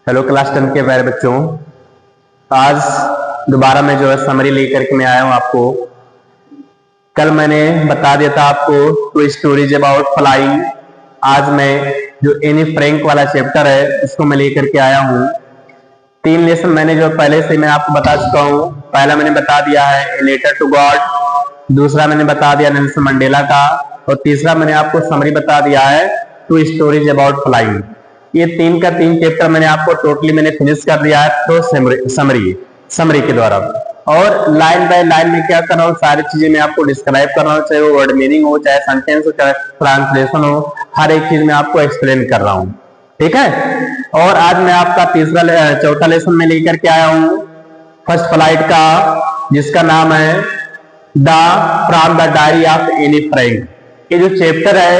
Hello class 10 के प्यारे बच्चों, आज दोबारा मैं जो है समरी लेकर के मैं आया हूँ आपको। कल मैंने बता दिया था आपको टू स्टोरीज अबाउट फ्लाइंग। आज मैं जो एनी फ्रैंक वाला चैप्टर है उसको मैं लेकर के आया हूँ। 3 लेसन मैंने जो पहले से मैं आपको बता चुका हूँ। पहला मैंने बता दिया है ए लेटर टू गॉड, दूसरा मैंने बता दिया नेल्सन मंडेला का, और तीसरा मैंने आपको समरी बता दिया है टू स्टोरीज अबाउट फ्लाइंग। ये 3 का 3 चैप्टर मैंने आपको टोटली मैंने फिनिश कर दिया है तो समरी के द्वारा। और लाइन बाय लाइन में क्या कर रहा हूँ, सारी चीजें मैं आपको डिस्क्राइब कर रहा हूँ, चाहे वो वर्ड मीनिंग हो, चाहे सेंटेंस हो, चाहे ट्रांसलेशन हो, हर एक चीज मैं आपको एक्सप्लेन कर रहा हूँ। ठीक है। और आज मैं आपका चौथा लेसन में लेकर के आया हूँ फर्स्ट फ्लाइट का, जिसका नाम है from the diary of Anne Frank. ये जो चैप्टर है,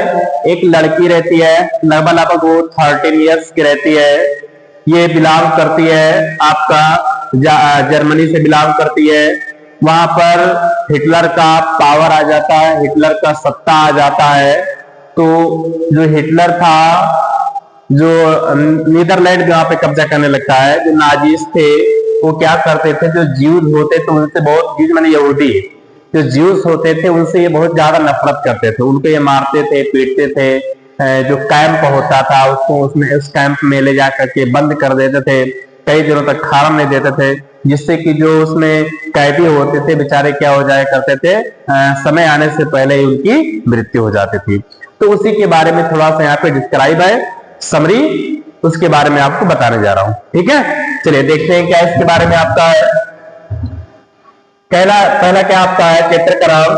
एक लड़की रहती है, लगभग वो 13 इयर्स की रहती है। ये बिलोंग करती है आपका जर्मनी से बिलोंग करती है। वहां पर हिटलर का पावर आ जाता है, हिटलर का सत्ता आ जाता है। तो जो हिटलर था, जो नीदरलैंड वहां पे कब्जा करने लगता है, जो नाजीज थे वो क्या करते थे, जो ज्यूज होते थे उनसे बहुत, ज्यूज माने यहूदी, जो ज्यूज होते थे उनसे ये बहुत ज्यादा नफरत करते थे, उनको ये मारते थे, पीटते थे। जो कैंप होता था उसको उसमें उस कैंप में ले जाकर के बंद कर देते थे, कई दिनों तक खाना नहीं देते थे, जिससे कि जो उसमें कैदी होते थे बेचारे क्या हो जाया करते थे, समय आने से पहले ही उनकी मृत्यु हो जाती थी। तो उसी के बारे में थोड़ा सा यहाँ पे डिस्क्राइब है समरी, उसके बारे में आपको बताने जा रहा हूँ। ठीक है, चलिए देखते हैं क्या इसके बारे में आपका है। पहला क्या आपका है चैप्टर का नाम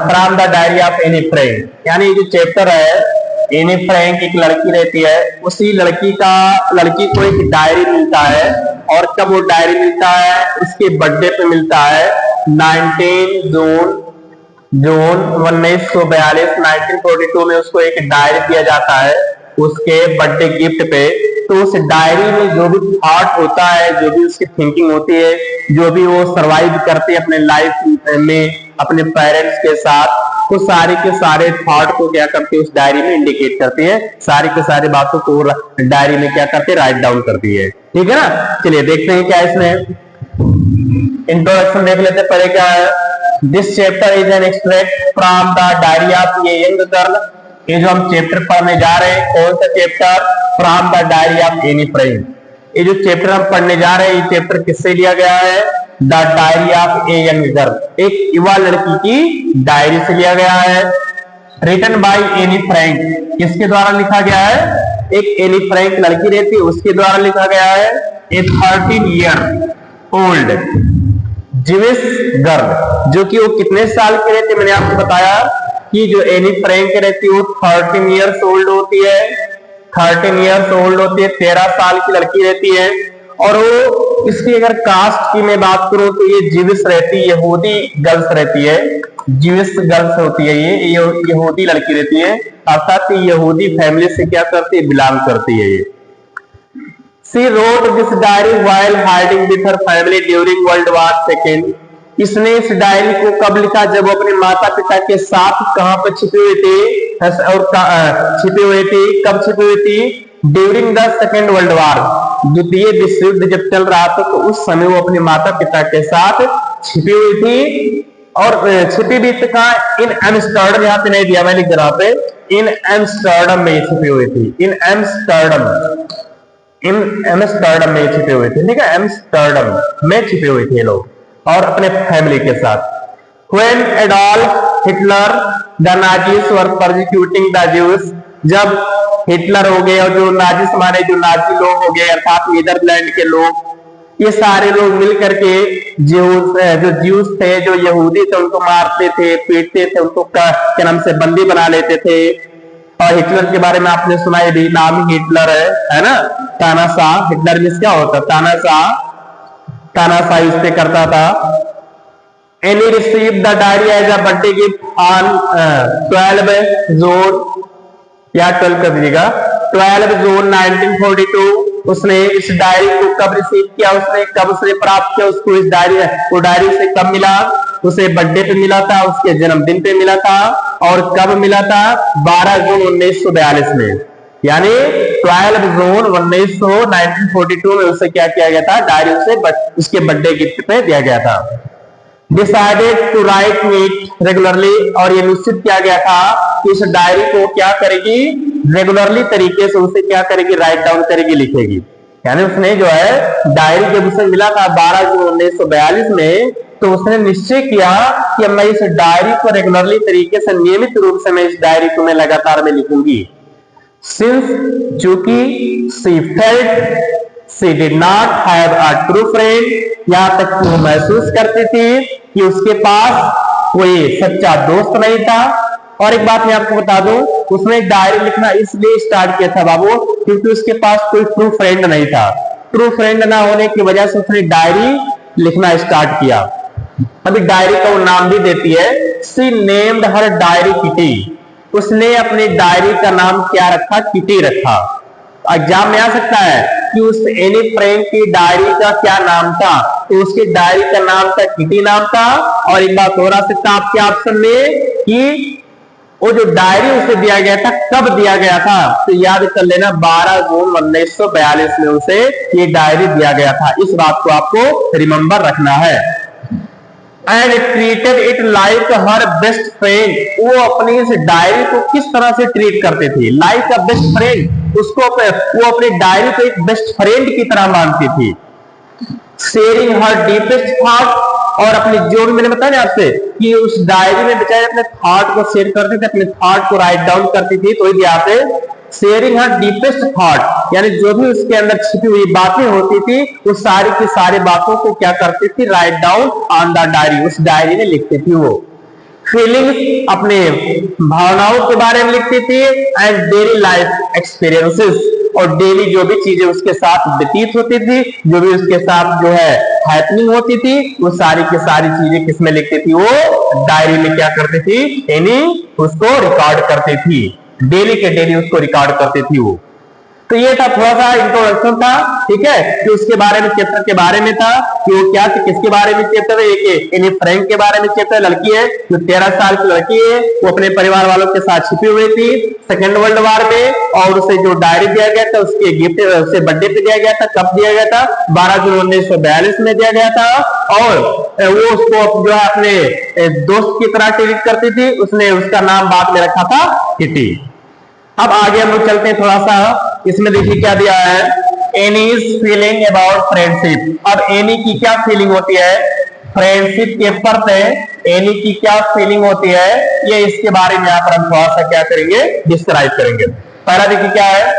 from the diary of Anne Frank. यानी ये जो चैप्टर है, एनी फ्रैंक एक लड़की रहती है, उसी लड़की को एक डायरी मिलता है। और कब वो डायरी मिलता है, उसके बर्थडे पे मिलता है 19 जून 1942 1942 में उसको एक डायरी दिया जाता है उसके बर्थडे गिफ्ट पे। तो उस डायरी में जो भी थॉट होता है, जो भी उसकी थिंकिंग होती है, जो भी वो सरवाइव करते हैं अपने लाइफ में अपने पेरेंट्स के साथ, तो सारे के सारे थॉट को क्या करते हैं उस डायरी में इंडिकेट करती है, सारी के सारी बातों को डायरी में क्या करते हैं राइट डाउन करती है। ठीक है ना। चलिए देखते हैं क्या इसमें इंट्रोडक्शन देख लेते हैं। पहले क्या है, this chapter is an extract from the diary of a young girl. ये जो हम चैप्टर पढ़ने जा रहे हैं, कौन सा chapter, from the diary of Anne Frank. ये जो चैप्टर हम पढ़ने जा रहे हैं, ये चैप्टर किससे लिया गया है, the diary of a young girl, एक युवा लड़की की डायरी से लिया गया है। रिटन बाय एनी फ्रैंक, किसके द्वारा लिखा गया है, एक एनी फ्रैंक लड़की रहती है उसके द्वारा लिखा गया है। ए 13 ईयर ओल्ड ज्यूइश गर्ल, जो कि वो कितने साल की रहती है, मैंने आपको बताया कि जो एनी फ्रैंक रहती है वो 13 ईयर्स ओल्ड होती है। 13 ईयर्स ओल्ड होती है, 13 साल की लड़की रहती है। और वो इसकी अगर कास्ट की मैं बात करूं तो ये ज्यूइश रहती है, यहूदी गर्ल्स रहती है, ज्यूइश गर्ल्स होती है, ये यहूदी लड़की रहती है, अर्थात यहूदी फैमिली से क्या करती है, बिलोंग करती है ये। She wrote this diary while hiding with her family during World War II. इसने इस डायरी को कब लिखा, जब वो अपने माता पिता के साथ कहां पर छिपी हुई थी, और छिपी हुई थी, कब छिपी हुई थी, during the second world war, द्वितीय विश्व युद्ध जब चल रहा था, तो उस समय वो अपने माता पिता के साथ छिपी हुई थी। और छिपी भी कहा, इन एम्स्टर्डम, यहाँ पे नहीं दिया मैं लिख रहा पे, इन एम्स्टर्डम में छिपी हुई थी, इन एम्स्टर्डम में छिपे हुए थे। ठीक है, एम्स्टर्डम में छिपे हुए थे लोग और अपने फैमिली के साथ। When Adolf Hitler the Nazis were persecuting the Jews, जब हिटलर हो गए और जो नाजिस माने जो नाजी लोग हो गए अर्थात नीदरलैंड के लोग, ये सारे लोग मिलकर के जो ज्यूस थे, जो यहूदी थे, उनको मारते थे, पीटते थे, उनको क्या नाम से बंदी बना लेते थे। और हिटलर के बारे में आपने सुना, ये भी नाम ही हिटलर है ना, तानाशाह। हिटलर मींस क्या होता है, तानाशाह इस पे करता था। Anne receive the diary as a birthday gift on 12 June, या 12 कर दीजिएगा, 12 जून 1942। उसने इस डायरी को कब रिसीव किया, उसने कब उसने प्राप्त किया, उसको इस डायरी से कब मिला, उसे बर्थडे पे मिला था, उसके जन्मदिन पे मिला था। और कब मिला था, 12 जून 1942 में। यानी 12 जून 1942 में उसे क्या किया गया था, डायरी उसे उसके बर्थडे गिफ्ट पे दिया गया था। Decided to write it regularly, और ये निश्चित किया गया था कि इस डायरी को क्या करेगी, रेगुलरली तरीके से उसे क्या करेगी, राइट डाउन करेगी, लिखेगी। यानी उसने जो है डायरी जब उसे मिला था 12 जून 1942 में, तो उसने निश्चय किया कि मैं इस डायरी को रेगुलरली तरीके से, नियमित रूप से मैं इस डायरी को मैं लगातार में लिखूंगी। सिंस चूंकि she felt she did not have a true friend, यहां तक कि वो महसूस करती थी कि उसके पास कोई सच्चा दोस्त नहीं था। और एक बात मैं आपको बता दूं, उसने डायरी लिखना इसलिए स्टार्ट किया था बाबू, क्योंकि उसके पास कोई ट्रू फ्रेंड नहीं था। ट्रू फ्रेंड ना होने की वजह से उसने डायरी लिखना स्टार्ट किया। अभी डायरी का वो नाम भी देती है, she named her diary kitty. उसने अपनी डायरी का नाम क्या रखा, किटी रखा। एग्जाम में आ सकता है कि उस एनी फ्रैंक की डायरी का क्या नाम था, तो उसकी डायरी का नाम था किटी नाम था। और एक बात और आ सकता है आपके ऑप्शन में कि वो जो डायरी उसे दिया गया था कब दिया गया था, तो याद कर लेना 12 जून 1942 में उसे ये डायरी दिया गया था। इस बात को आपको रिमेंबर रखना है। And treated it like her best friend, वो अपनी इस डायरी को किस तरह से ट्रीट करते थे, लाइक अ बेस्ट फ्रेंड, उसको वो अपनी डायरी को एक बेस्ट फ्रेंड की तरह मानती थी। शेयरिंग हर डीपेस्ट थॉट, और अपने जो भी मैंने बताया ना आपसे कि उस डायरी में बेचारे अपने थॉट को शेयर करते थे, अपने थॉट को राइट डाउन करती थी। तो यहाँ पे शेयरिंग हर डीपेस्ट थॉट, यानी जो भी उसके अंदर छिपी हुई बातें होती थी, उस सारी की सारी बातों को क्या करती थी, write down on the diary, उस डायरी में लिखती थी। वो फीलिंग्स, अपने भावनाओं के बारे में लिखती थी। एंड डेली लाइफ एक्सपीरियंसेस, और डेली जो भी चीजें उसके साथ व्यतीत होती थी, जो भी उसके साथ जो है हैपनिंग होती थी, वो सारी की सारी चीजें किसमें लिखती थी, वो डायरी में क्या करती थी, यानी उसको रिकॉर्ड करती थी। डेली के डेली उसको रिकॉर्ड करती थी वो। तो ये था थोड़ा सा इंट्रोडक्शन था, ठीक है, कि उसके बारे में, चैप्टर के बारे में था कि वो क्या, किसके बारे में चैप्टर है, एक एनी फ्रैंक के बारे में चैप्टर। लड़की है जो 13 साल की लड़की है, वो अपने परिवार वालों के साथ छिपी हुई थी सेकेंड वर्ल्ड वॉर में, और उसे जो डायरी दिया गया था उसके गिफ्ट उसे बर्थडे पे दिया गया था। कब दिया गया था, 12 जून 1942 में दिया गया था। और वो उसको जो है अपने दोस्त की तरह ट्रीट करती थी। उसने उसका नाम बाद में रखा था किटी। अब आगे हम लोग चलते हैं थोड़ा सा, इसमें देखिए क्या दिया है, एनीज फीलिंग अबाउट फ्रेंडशिप। अब एनी की क्या फीलिंग होती है, फ्रेंडशिप के प्रति एनी की क्या फीलिंग होती है, ये इसके बारे में यहाँ पर हम थोड़ा सा क्या करेंगे, डिस्क्राइब करेंगे। पहला देखिए क्या है,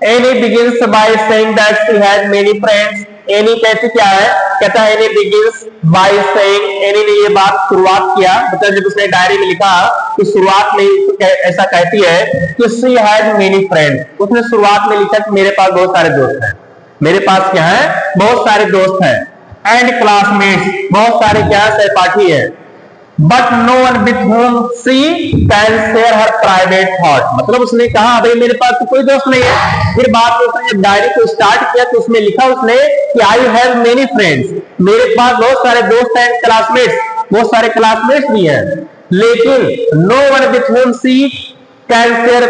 any begins by saying that she had many friends. Any कहती क्या है, कहता है any begins by saying, any ने ये बात शुरुआत किया, मतलब जब उसने डायरी में लिखा तो शुरुआत में ऐसा कहती है कि शी हैड मेनी फ्रेंड्स। उसने शुरुआत में लिखा कि मेरे पास बहुत सारे दोस्त हैं, मेरे पास क्या है, बहुत सारे दोस्त हैं। एंड क्लासमेट्स, बहुत सारे क्या सहपाठी है। But no one with whom she can share her private thought, मतलब उसने कहा भाई मेरे पास तो कोई दोस्त नहीं है। फिर बाद में उसने जब डायरी को स्टार्ट किया तो उसमें लिखा उसने कि आई हैव मेनी फ्रेंड्स, मेरे पास बहुत सारे दोस्त हैं, क्लासमेट्स, बहुत सारे क्लासमेट्स भी हैं। लेकिन no one with whom she can share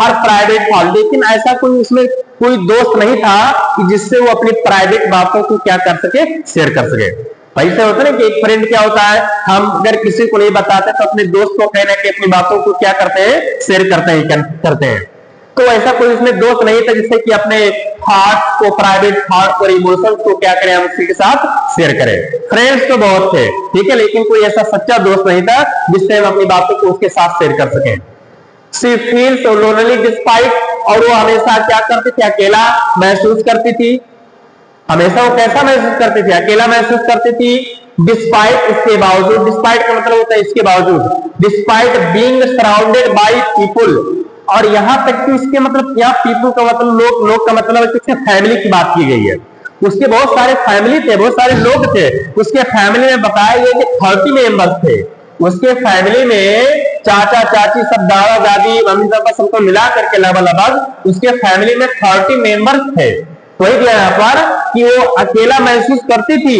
her private thought, लेकिन ऐसा कोई उसमें कोई दोस्त नहीं था कि जिससे वो अपनी प्राइवेट बातों को क्या कर सके, शेयर कर सके। ऐसा होता है कि एक फ्रेंड क्या होता है, हम अगर किसी को नहीं बताते तो अपने दोस्त को कहना कि अपनी बातों को क्या करते हैं, शेयर करते हैं। तो ऐसा कोई इसमें दोस्त नहीं था जिससे कि अपने थॉट्स को, प्राइवेट थॉट्स और इमोशंस को क्या करें, हम उसी के साथ शेयर करें। फ्रेंड्स तो बहुत थे, ठीक है, लेकिन कोई ऐसा सच्चा दोस्त नहीं था जिससे हम अपनी बातों को उसके साथ शेयर कर सकें। She feels so lonely despite, और वो हमेशा क्या करती थी, अकेला महसूस करती थी। हमेशा वो कैसा महसूस करती थी, अकेला महसूस करती थी। डिस्पाइट, इसके बावजूद, डिस्पाइट का मतलब होता है इसके बावजूद, despite being surrounded by people, और यहां तक कि इसके मतलब क्या, पीपुल का मतलब लोग का मतलब है कि उसके फैमिली की बात की गई है। उसके बहुत सारे फैमिली थे, बहुत सारे लोग थे। उसके फैमिली में बताया गया कि 30 मेंबर्स थे। उसके फैमिली में चाचा चाची सब, दादा दादी, मम्मी पापा सबको मिला करके लगभग उसके फैमिली में 30 मेंबर्स थे। वही दिया यहाँ पर कि वो अकेला महसूस करती थी।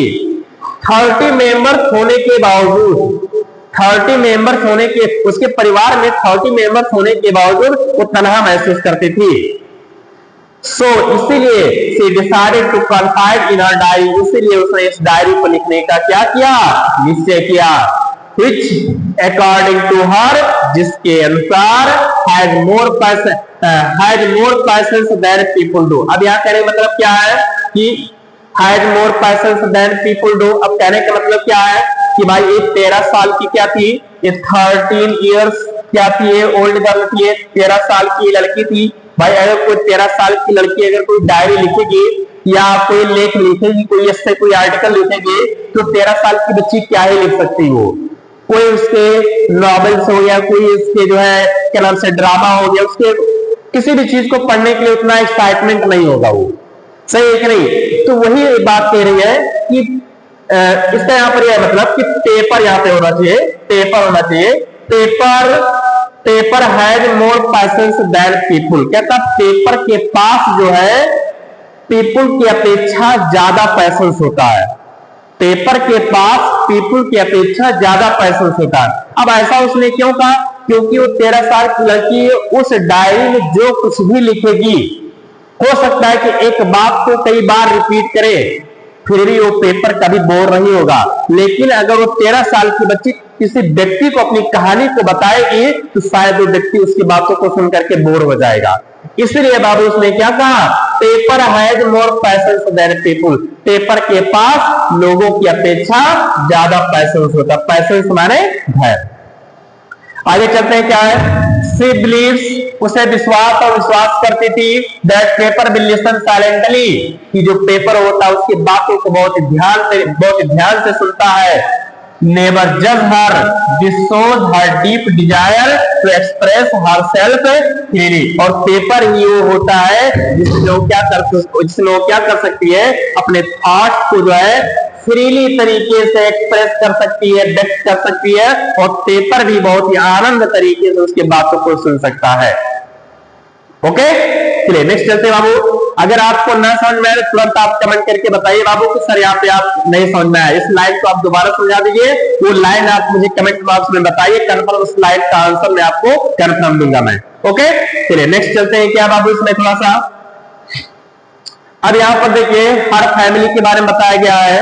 30 मेंबर्स होने के बावजूद, 30 मेंबर्स होने के, उसके परिवार में 30 मेंबर्स होने के बावजूद वो तनहा महसूस करती थी। सो इसीलिए she decided to confide in her diary, इसीलिए उसने इस डायरी को लिखने का क्या किया, निश्चय किया। which according to her, जिसके अनुसार had more passions than people do। अब यहाँ कहने का मतलब क्या है कि had more passions than people do। अब कहने का मतलब क्या है कि भाई ये 13 साल की क्या थी, ये 13 years क्या थी, ये ओल्ड गर्ल थी, ये 13 साल की लड़की थी। भाई अगर कोई 13 साल की लड़की अगर कोई डायरी लिखेगी या कोई लेख लिखेगी, कोई इससे कोई आर्टिकल लिखेगी, तो 13 साल की बच्ची क्या ही लिख सकती हो। कोई उसके नॉवेल्स हो या कोई इसके जो है क्या नाम से ड्रामा हो गया, उसके किसी भी चीज को पढ़ने के लिए उतना एक्साइटमेंट नहीं होगा वो, सही है कि नहीं। तो वही बात कह रही है कि इसका यहाँ पर यह मतलब कि पेपर यहाँ पे होना चाहिए, पेपर होना चाहिए। Paper has more patience than people. कहता पेपर के पास जो है पीपुल की अपेक्षा ज्यादा पैशंस होता है। पेपर के पास पीपुल की अपेक्षा ज्यादा पैशंस होता है। अब ऐसा उसने क्यों कहा, क्योंकि वो 13 साल की लड़की उस डायरी में जो कुछ भी लिखेगी, हो सकता है कि एक बात को कई बार रिपीट करे, फिर भी वो पेपर कभी बोर नहीं होगा। लेकिन अगर वो 13 साल की बच्ची किसी व्यक्ति को अपनी कहानी को बताएगी, तो शायद वो व्यक्ति उसकी बातों को सुन करके बोर हो जाएगा। इसलिए बाबू उसने क्या कहा, paper has more patience than people. Paper के पास लोगों की अपेक्षा ज्यादा पैशंस होता। पैशंस माने भय। आगे चलते हैं, क्या है, सी बिलीव्स, उसे विश्वास और विश्वास करती थी that paper will listen silently, कि जो पेपर होता है उसकी बातों को बहुत ध्यान से सुनता है। नेवर जज her, this shows her deep desire to express herself freely. और पेपर ही वो होता है जिसमें वो क्या कर सकती है, अपने थॉट को जो है फ्रीली तरीके से एक्सप्रेस कर सकती है, व्यक्त कर सकती है। और पेपर भी बहुत ही आनंद तरीके से उसकी बातों को सुन सकता है। ओके, चलिए नेक्स्ट चलते हैं बाबू। अगर आपको ना समझ में आए तुरंत आप कमेंट करके बताइए बाबू कि सर यहाँ पे आप नहीं समझ में आया, इस लाइन को आप दोबारा समझा दीजिए। वो लाइन आप मुझे कमेंट बॉक्स में बताइए, कंफर्म उस लाइन का आंसर मैं आपको कंफर्म दूंगा मैं। ओके, चलिए नेक्स्ट चलते हैं, क्या बाबू इसमें थोड़ा सा। अब यहाँ पर देखिए हर फैमिली के बारे में बताया गया है।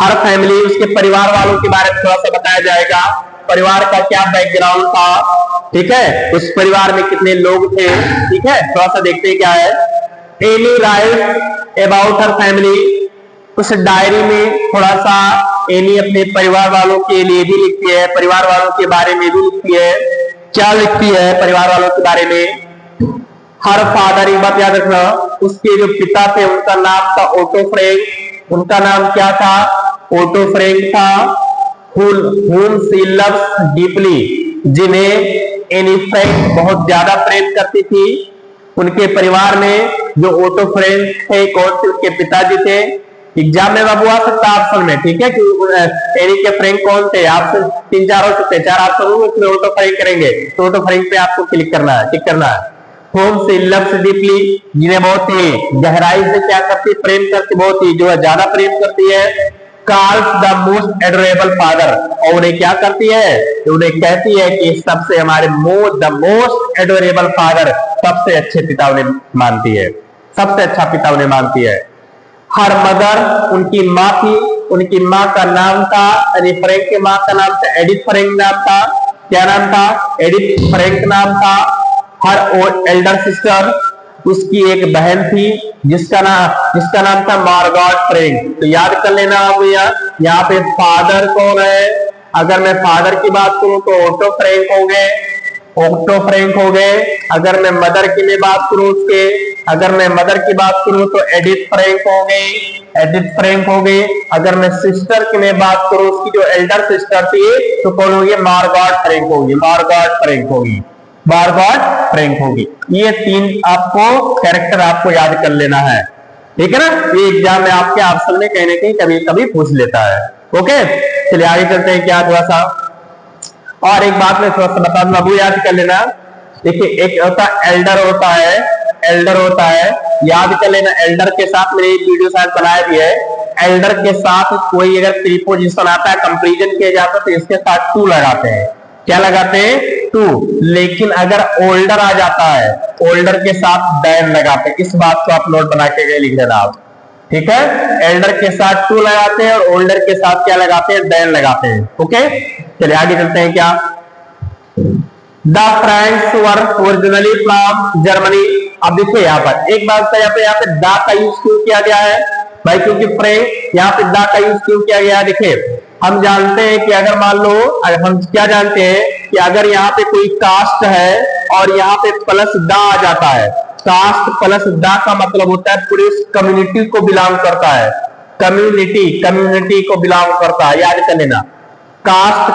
हर फैमिली, उसके परिवार वालों के बारे में थोड़ा सा बताया जाएगा। परिवार का क्या बैकग्राउंड था, ठीक है, उस परिवार में कितने लोग थे, ठीक है, थोड़ा सा देखते हैं क्या है। Any right about her family, उस डायरी में थोड़ा सा एनी अपने परिवार वालों के लिए भी लिखती है, परिवार वालों के बारे में भी लिखती है। क्या लिखती है परिवार वालों के बारे में, हर फादर, एक बात याद रखना, उसके जो पिता थे उनका नाम था ओटो फ्रैंक। उनका नाम क्या था, ओटो फ्रैंक था। whom she loves deeply, जिन्हें एनी फ्रैंक बहुत ज्यादा प्रेम करती थी। उनके परिवार में जो ओटो फ्रैंक थे, कौन से उनके पिताजी थे। एग्जाम में बाबू आ सकता है ऑप्शन में, ठीक है, कि एनी के फ्रैंक कौन थे, आपसे 3-4 हो सकते हैं, 4 ऑप्शन होंगे, उसमें ओटो फ्रैंक करेंगे तो ओटो फ्रैंक पे आपको क्लिक करना है, टिक करना है। होम से लव्स डीपली, जिन्हें बहुत ही गहराई से क्या करती, प्रेम करती, बहुत ही जो है ज्यादा प्रेम करती है। Calls the most adorable father, और उन्हें क्या करती है, तो उन्हें कहती है कि सबसे हमारे द मोस्ट एडोरेबल फादर, सबसे अच्छे पिता उन्हें मानती है, सबसे अच्छा पिता उन्हें मानती है। हर मदर, उनकी माँ थी, उनकी माँ का नाम था, फ्रैंक की माँ का नाम था एडिथ फ्रैंक नाम था। क्या नाम था, एडिथ फ्रैंक नाम था। हर एल्डर सिस्टर, उसकी एक बहन थी जिसका नाम था मार्गरेट फ्रैंक। तो याद कर लेना आप, यहाँ पे फादर कौन है, अगर मैं फादर की बात करूं तो ओटो फ्रैंक हो गए। अगर मैं मदर की मैं बात करूं अगर मैं मदर की बात करूं तो एडिथ फ्रैंक हो गई। अगर मैं सिस्टर की मैं बात करूं, उसकी जो एल्डर सिस्टर थी तो कौन होगी, मार्गरेट फ्रैंक होगी। ये 3 आपको कैरेक्टर आपको याद कर लेना है, ठीक है ना। ये एग्जाम में आपके ऑप्शन में कहीं ना कहीं कभी कभी पूछ लेता है। ओके, चलिए आगे चलते हैं, क्या थोड़ा सा और एक बात मैं थोड़ा सा बता दूं, बाबू याद कर लेना। देखिए एक होता एल्डर होता है, याद कर लेना। एल्डर के साथ मैंने एक वीडियो शायद बनाया भी है। एल्डर के साथ कोई अगर प्रीपोजिशन आता है, कंपैरिजन किया जाता है, तो इसके साथ टू लगाते हैं। क्या लगाते हैं? टू। लेकिन अगर ओल्डर आ जाता है, ओल्डर के साथ देन लगाते हैं। इस बात को आप नोट बना के लिख देना आप, ठीक है। एल्डर के साथ टू लगाते हैं और ओल्डर के साथ क्या लगाते हैं? देन लगाते हैं। ओके, चलिए आगे चलते हैं। क्या the friends were originally from Germany. अब देखिए यहाँ पर एक बात यहाँ पे द का यूज क्यों किया गया है भाई? क्योंकि फ्रेंड यहाँ पे द का यूज क्यों किया गया है? देखिए हम जानते हैं कि अगर मान लो, हम क्या जानते हैं कि अगर यहाँ पे कोई कास्ट है और यहाँ पे प्लस द आ जाता है, कास्ट प्लस द का मतलब होता है पूरी कम्युनिटी को बिलोंग करता है। कम्युनिटी को बिलोंग करता है, याद कर लेना। कास्ट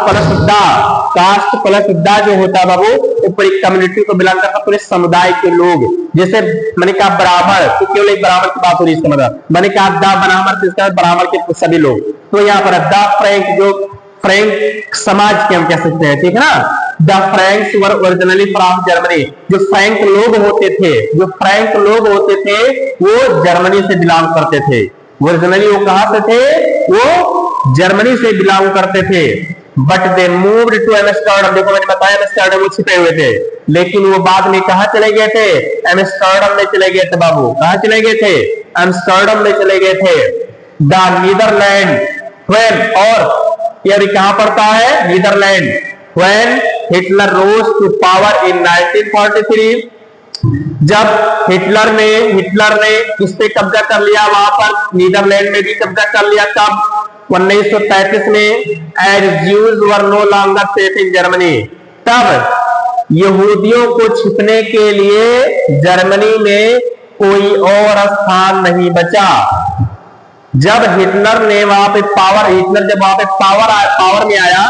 प्लस द जो होता है बाबू, वो पूरी कम्युनिटी को बिलोंग करता है, पूरे समुदाय के लोग। जैसे मैंने कहा ब्राह्मण, तो केवल एक ब्राह्मण की बात हो रही है, इसका मतलब मैंने कहा द ब्राह्मण, तो इसका ब्राह्मण के सभी लोग। तो यहाँ पर द फ्रैंक, जो फ्रैंक समाज के हम कह सकते हैं, ठीक है ना। The Franks were originally from Germany. जो फ्रैंक लोग होते थे वो जर्मनी से बिलोंग करते थे। ओरिजिनली वो कहां से थे? वो जर्मनी से बिलोंग करते थे। But they moved to Amsterdam. देखो मैंने बताया एम्स्टर्डम वो छिपे हुए थे, लेकिन वो बाद में कहां चले गए थे? एम्स्टर्डम में चले गए थे बाबू। कहां चले गए थे? एम्स्टर्डम में चले गए थे। द नीदरलैंड व्हेन, और ये कहां पड़ता है? Netherland. When Hitler rose to power in 1943। जब हिटलर ने इस पे कब्जा कर लिया, वहां पर नीदरलैंड में भी कब्जा कर लिया। कब? 1933 में। As Jews were no longer safe in Germany. तब यहूदियों को छिपने के लिए जर्मनी में कोई और स्थान नहीं बचा। जब हिटलर ने वहां पे जब वहां पे पावर में आया,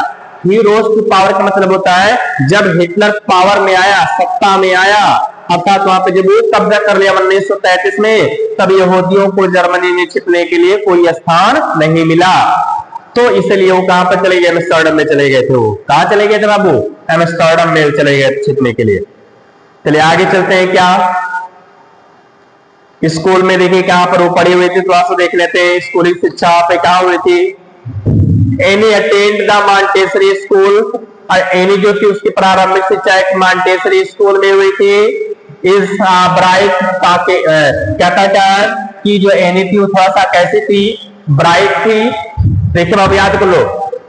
ही रोज टू पावर का मतलब होता है जब हिटलर पावर में आया, सत्ता में आया, अर्थात वहां पे जब वो कब्जा कर लिया 1933 में, तब यहूदियों को जर्मनी में छिपने के लिए कोई स्थान नहीं मिला। तो इसलिए वो कहां पर चले गए? एम्स्टर्डम में चले गए थे। वो कहां चले गए थे बाबू? एम्स्टर्डम में चले गए छिपने के लिए। चलिए आगे चलते हैं। क्या स्कूल में देखिए कहां पर वो पढ़ी हुई थी, थोड़ा सा देख लेते हैं। स्कूली शिक्षा पे कहां हुई थी? Any attend the Montessori school. और एनी जो थी उसकी प्रारंभिक शिक्षा एक मॉन्टेसरी स्कूल में हुई थी। इस ब्राइट क्या था कि जो एनी थी वो थोड़ा सा कैसी थी? ब्राइट थी। देखिए बाबू याद कर लो,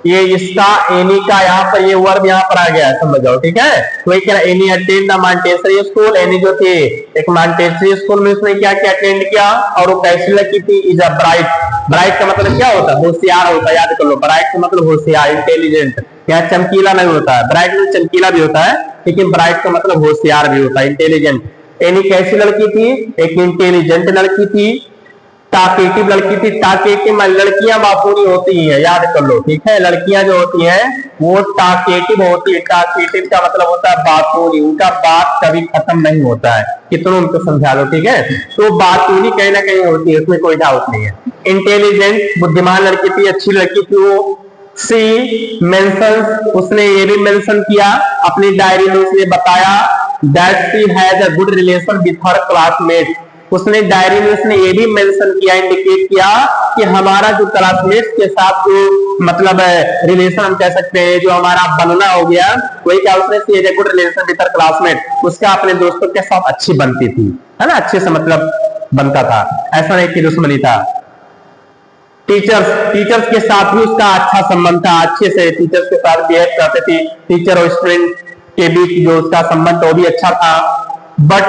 ये इसका एनी का यहाँ पर ये वर्ब यहाँ पर आ गया, समझ जाओ, ठीक है। तो ये क्या? Any attend the Montessori school. Any जो थी एक मॉन्टेसरी स्कूल में उसने क्या क्या अटेंड किया, और वो कैसी लड़की थी? Is a bright. ब्राइट का मतलब क्या होता है? होशियार होता है, याद कर लो। ब्राइट का मतलब होशियार, इंटेलिजेंट। यहाँ चमकीला नहीं होता है, ब्राइट में चमकीला भी होता है, लेकिन ब्राइट का मतलब होशियार भी होता है, इंटेलिजेंट। एनी कैसी लड़की थी? एक इंटेलिजेंट लड़की थी, टाकेटिव लड़की थी। टाकेटिव लड़कियां बापूरी होती हैं, याद कर लो, ठीक है। लड़कियां जो होती हैं वो टाकेटिव होती है। टाकेटिव का मतलब होता है बातूनी, उनका बात कभी खत्म नहीं होता है, कितना उनको समझा लो, ठीक है। तो बातूनी कहीं ना कहीं होती है, उसमें कोई डाउट नहीं है। इंटेलिजेंट बुद्धिमान लड़की थी, अच्छी लड़की थी वो। सी मेंशंस, उसने ये भी मेंशन किया अपनी डायरी में, उसने बताया that she has a good relation with her classmate. उसने डायरी में उसने ये भी मेंशन किया, इंडिकेट किया कि हमारा जो क्लासमेट्स के साथ जो मतलब रिलेशन हम कह सकते हैं, जो हमारा बनना हो गया, वही क्या उसने she has a good relation with her classmate, उसका अपने दोस्तों के साथ अच्छी बनती थी, है ना, अच्छे से मतलब बनता था, ऐसा नहीं कि दुश्मनी था। टीचर्स के साथ भी उसका अच्छा संबंध था, अच्छे से टीचर्स के साथ बिहेव करते थे। टीचर और स्टूडेंट के बीच जो उसका संबंध वो भी अच्छा था। But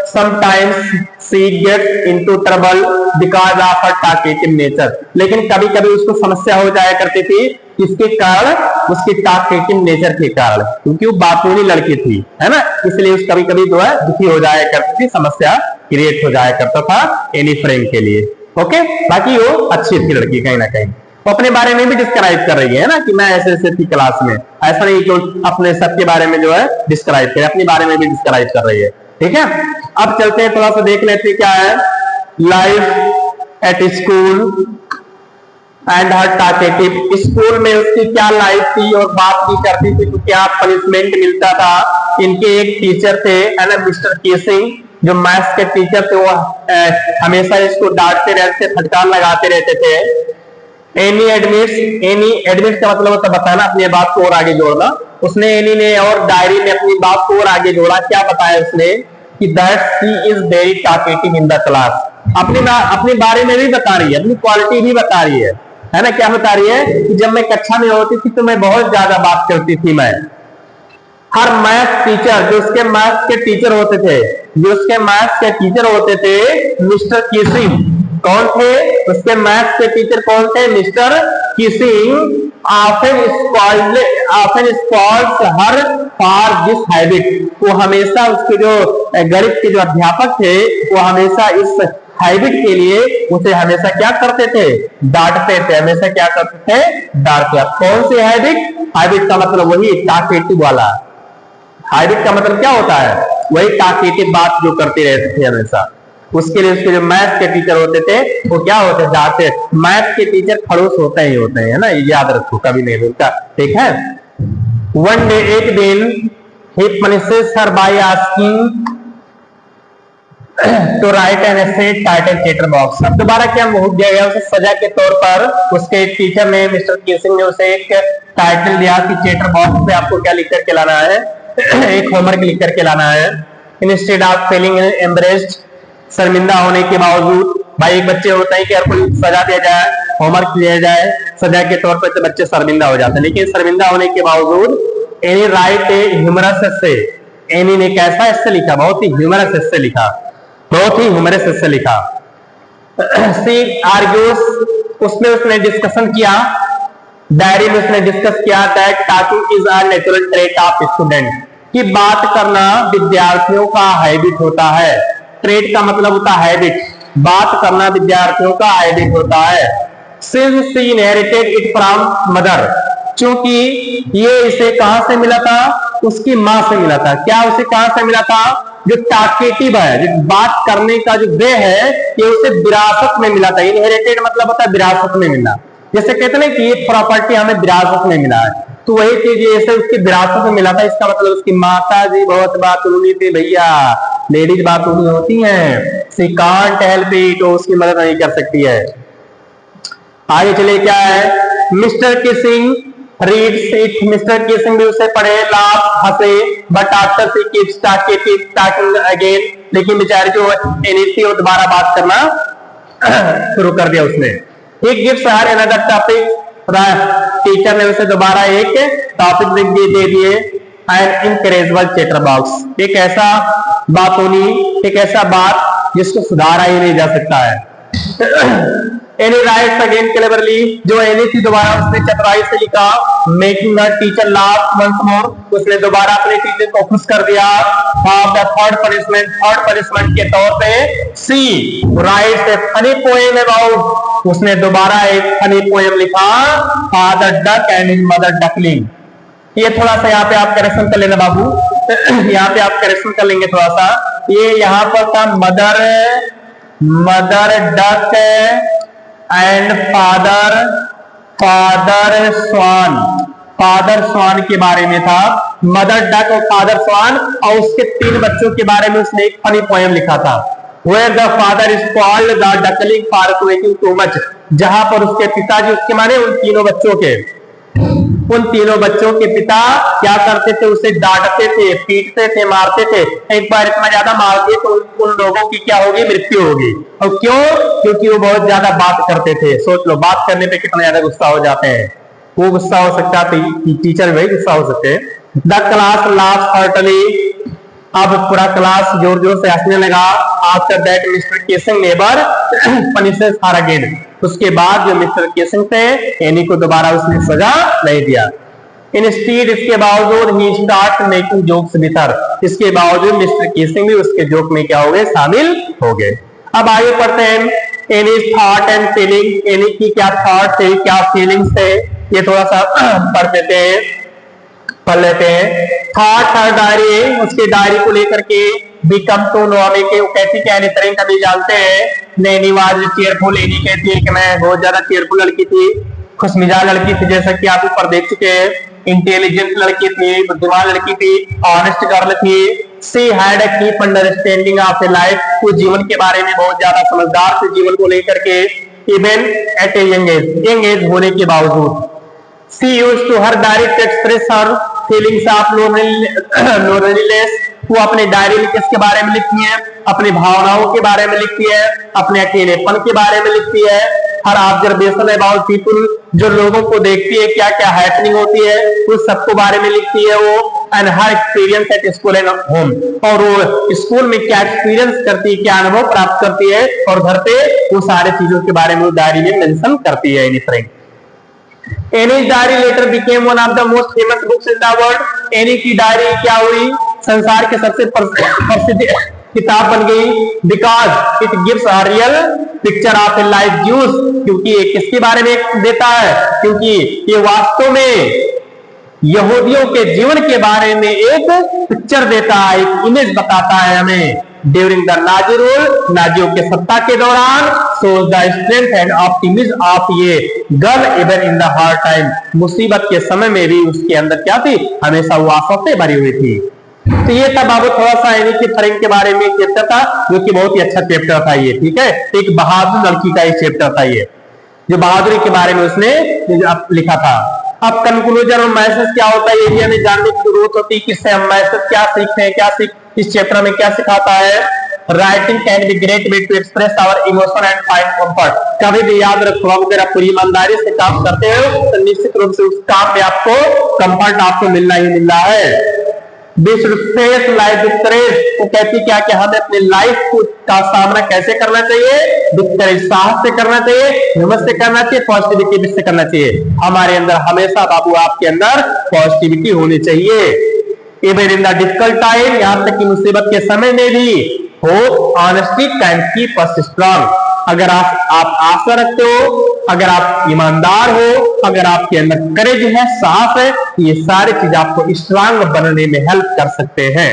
sometimes she gets into trouble because of her talkative nature. लेकिन कभी कभी उसको समस्या हो जाया करती थी, किसके कारण? उसके टॉकेटिव नेचर के कारण, क्योंकि वो बातूनी लड़की थी, है ना, इसलिए उस कभी कभी जो है दुखी हो जाया करती थी, समस्या क्रिएट हो जाया करता था एनी फ्रैंक के लिए। ओके, बाकी वो अच्छी थी लड़की कहीं ना कहीं। वो अपने बारे में भी डिस्क्राइब कर रही है ना कि मैं ऐसे ऐसे थी क्लास में, ऐसा नहीं कि अपने सबके बारे में जो है डिस्क्राइब करे, अपने बारे में भी डिस्क्राइब कर रही है, ठीक है। अब चलते हैं, थोड़ा सा देख लेते हैं क्या है life at school and her talkative. School में उसकी क्या लाइफ थी और बात भी करती थी तो क्या पनिशमेंट मिलता था। इनके एक टीचर थे, है ना, मिस्टर केसिंग। जो मैथ्स के टीचर थे वो हमेशा इसको डांटते रहते, फटकार लगाते रहते थे। एनी एडमिट्स का मतलब होता है बताना, अपनी बात को और आगे जोड़ना। उसने एनी ने और डायरी में अपनी बात को और आगे जोड़ा। क्या बताया उसने कि that she is very talkative in the class. अपने बारे में भी बता रही है, अपनी क्वालिटी भी बता रही है ना। क्या बता रही है कि जब मैं कक्षा में होती थी तो मैं बहुत ज्यादा बात करती थी। मैं हर मैथ टीचर, जो उसके मैथ के टीचर होते थे, मिस्टर कीसिंग, कौन थे उसके मैथ्स के टीचर, कौन थे? Mr Keesing often scolds her for this habit. वो हमेशा उसके जो गणित के जो अध्यापक थे वो हमेशा इस हैबिट के लिए उसे हमेशा क्या करते थे? डांटते थे। हमेशा क्या करते थे? डांटते। कौन सी हैबिट? हैबिट का मतलब वही टॉकेटिव वाला। हैबिट का मतलब क्या होता है? वही टॉकेटिव बात जो करते रहते थे हमेशा। उसके लिए उसके जो मैथ के टीचर होते थे वो क्या होते? डांटते। मैथ के टीचर खड़ूस होते ही होते हैं, है ना, ये याद रखो, कभी नहीं भूलता, ठीक है। वन डे, एक दिन, he punishes her by asking to write an essay titled chatter box. अब दोबारा क्या हो गया? उसे सजा के तौर पर उसके टीचर ने, मिस्टर कीसिंग ने उसे एक टाइटल दिया कि चैटर बॉक्स पे आपको क्या लिख करके लाना है? एक होमवर्क लिख करके लाना है। इंस्टेड ऑफ फीलिंग एम्ब्रेस्ड, शर्मिंदा होने के बावजूद। भाई एक बच्चे होता है कि यार कोई सजा दिया जाए, होमवर्क दिया जाए सजा के तौर पर, तो बच्चे शर्मिंदा हो जाते हैं। लेकिन शर्मिंदा होने के बावजूद एनी राइट ए ह्यूमरस एस्से। एनी ने कैसा एस्से लिखा? बहुत ही ह्यूमरस एस्से लिखा, बहुत ही ह्यूमरस एस्से लिखा। सी आर्ग्यूज, उसने डिस्कशन किया, डायरी में उसने डिस्कस किया that talking is a natural trait of student, कि बात करना विद्यार्थियों का हैबिट होता है। ट्रेट का मतलब होता है हैबिट, बात करना विद्यार्थियों का हैबिट होता है। Since she inherited it from mother, क्योंकि ये इसे कहां से मिला था? उसकी मां से मिला था। क्या उसे कहां से मिला था? जो टॉकेटिव है, जो बात करने का जो वे है, ये उसे विरासत में मिला था। इनहेरिटेड मतलब होता है विरासत में मिलना। जैसे कहते हैं कि ये प्रॉपर्टी हमें विरासत में मिला है, तो वही चीज जैसे उसकी विरासत में मिला था, इसका मतलब उसकी माता जी बहुत बातूनी थी भैया। लेडीज बातूनी होती हैं, सी कांट हेल्प इट, तो उसकी मदद नहीं कर सकती है। आगे चले क्या है? Mister Keesing reads it, mister Keesing भी उसे पढ़े, लाफ, हंसे, but after she keeps talking again, लेकिन बेचारी जो एनी थी वो दोबारा बात करना शुरू कर दिया उसने। He gives her another topic, teacher ने उसे दोबारा एक टॉपिक दे दिए, एंड इनकरेजेबल चैटर बॉक्स, एक ऐसा बातूनी, एक ऐसा बात जिसको सुधारा ही नहीं जा सकता है। एनी राइट्स अगेन क्लेवरली, जो एनी थी दोबारा उसने चतुराई से लिखा, making her teacher laugh once more, उसने दोबारा अपने टीचर को खुश कर दिया। द थर्ड पनिशमेंट के तौर पे she writes a funny poem about, उसने दोबारा एक फनी पोएम लिखा, father duck and his mother duckling. ये थोड़ा सा यहाँ पे आप करेक्शन कर लेना बाबू, यहाँ पे आप करेक्शन कर लेंगे थोड़ा सा। ये यहाँ पर था मदर डक एंड फादर स्वान के बारे में था। मदर डक और फादर स्वान और उसके 3 बच्चों के बारे में उसने एक फनी पोएम लिखा था। Where the father is called the duckling for quaking too much, जहां पर उसके पिताजी, उसके माने उन तीनों बच्चों के पिता क्या करते थे? उसे डांटते थे, पीटते थे, मारते थे। एक बार इतना ज्यादा मार दिए तो उन लोगों की क्या होगी? मृत्यु होगी। और क्यों? क्योंकि वो बहुत ज्यादा बात करते थे। सोच लो, बात करने पे कितना ज्यादा गुस्सा हो जाते हैं। वो गुस्सा हो सकता है, टीचर भी गुस्सा हो सकते हैं। द क्लास लाफ्स हार्टली, अब पूरा क्लास जोर जोर से हंसने लगा। After that mister Keesing never punishes her again, उसके बाद जो मिस्टर किसिंग थे एनी को दोबारा उसने सजा नहीं दिया। इंस्टीड, इसके बावजूद he start making jokes with her, इसके बावजूद मिस्टर किसिंग भी उसके जोक में क्या हो गए? शामिल हो गए। अब आगे पढ़ते हैं any thought and feeling, any की क्या थॉट थे, क्या फीलिंग्स थे, ये थोड़ा सा पढ़ लेते हैं। थॉट हर डायरी, उसकी डायरी को लेकर के बिकम टू नो, के वो कहती क्या है? तरह कभी जानते हैं नैनी वाज चेयरफुल, एनी कहती है कि मैं बहुत ज्यादा चेयरफुल लड़की थी, खुशमिजाज लड़की थी, जैसा कि आप ऊपर देख चुके हैं। इंटेलिजेंट लड़की थी, बुद्धिमान लड़की थी, ऑनेस्ट गर्ल थी, she had a deep understanding of A life, वो जीवन के बारे में बहुत ज्यादा समझदार थे जीवन को लेकर के, even at a young age होने के बावजूद। She used to her diary to express her feelings of loneliness, वो अपने डायरी में किसके बारे में लिखती है? अपनी भावनाओं के बारे में लिखती है, अपने अकेलेपन के बारे में लिखती है। हर ऑब्जर्वेशन अबाउट पीपल, जो लोगों को देखती है क्या क्या हैपनिंग होती है उस सबको बारे में लिखती है वो। And her experience at school and home, और वो स्कूल में क्या एक्सपीरियंस करती है, क्या अनुभव प्राप्त करती है, और घर पे वो सारी चीजों के बारे में वो डायरी में मेंशन करती है। Any friend, Annie's diary letter became one of the most famous books in the world. Any की डायरी क्या हुई? संसार के सबसे प्रसिद्ध किताब बन गई, because it gives a real picture of A life views, क्योंकि ये किसके बारे में देता है? क्योंकि ये वास्तव में यहूदियों के जीवन के बारे में एक पिक्चर देता है, एक इमेज बताता है हमें। ड्यूरिंग द नाजी रूल, नाजियों के सत्ता के दौरान, shows the strength and optimism of ये girl even in the hard time, मुसीबत के समय में भी उसके अंदर क्या थी? हमेशा वो आशा से भरी हुई थी। तो ये था बाबू थोड़ा सा एनी की फ्रेंड के बारे में चैप्टर था, जो कि बहुत ही अच्छा चैप्टर था ये, ठीक है। एक बहादुर लड़की का एक चैप्टर था ये, जो बहादुरी के बारे में उसने लिखा था। अब कंक्लूजन और मैसेज क्या होता है, ये भी हमें जानने की जरूरत होती है कि इससे हम मैसेज क्या सीखते हैं, क्या सीख इस चैप्टर में क्या सिखाता है। Writing can be great way to express our emotion and find comfort. कभी भी याद रखो, अगर आप पूरी ईमानदारी से काम करते हो तो निश्चित रूप से उस काम में आपको कंफर्ट आपको मिलना ही मिलना है। This should face life with courage, वो कहती क्या कि हमें अपनी लाइफ का सामना कैसे करना चाहिए? विद करेज, साहस से करना चाहिए, हिम्मत से करना चाहिए, पॉजिटिविटी से करना चाहिए। हमारे अंदर हमेशा बाबू आपके अंदर पॉजिटिविटी होनी चाहिए। Even in the difficult time, यहाँ तक कि मुसीबत के समय में भी hope honesty can keep us strong. अगर आप आशा रखते हो, अगर आप ईमानदार हो, अगर आपके अंदर करेज है, साहस है, ये सारी चीज आपको स्ट्रांग बनने में हेल्प कर सकते हैं।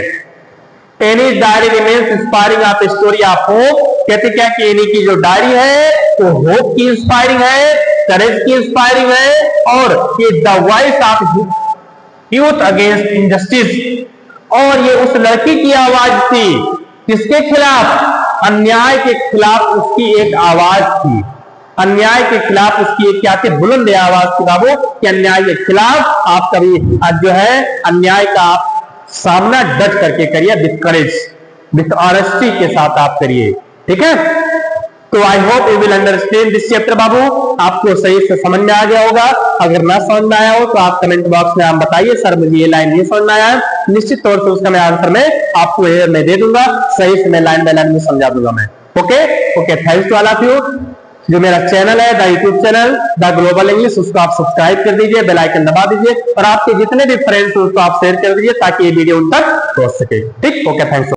Any diary remains inspiring of story of hope, कहते क्या कि एनी की जो डायरी है वो होप की इंस्पायरिंग है, करेज की इंस्पायरिंग है, और ये the voice of youth against injustice, और ये उस लड़की की आवाज थी किसके खिलाफ? अन्याय के खिलाफ उसकी एक आवाज थी। अन्याय के खिलाफ उसकी एक क्या थी? बुलंद आवाज थी बाबू, कि अन्याय के खिलाफ आप कभी जो है अन्याय का आप सामना डट करके करिए, विथ करेज, विथ ऑनेस्टी के साथ आप करिए, ठीक है। तो I hope you will understand this chapter बाबू, आपको सही से समझ में आ गया होगा। अगर ना समझ में आया हो तो आप कमेंट बॉक्स में आप बताइए, सर मुझे ये लाइन नहीं समझ में आया, निश्चित तौर से उसका मैं आंसर में आपको मैं दे दूंगा, सही से मैं लाइन बाय लाइन में समझा दूंगा मैं। Okay okay, thanks to all of you. जो मेरा चैनल है the YouTube channel the global English, उसको आप सब्सक्राइब कर दीजिए, बेल आइकन दबा दीजिए, और आपके जितने भी फ्रेंड्स उसको आप शेयर कर दीजिए ताकि ये वीडियो उन तक पहुंच सके। ठीक, ओके, थैंक्स।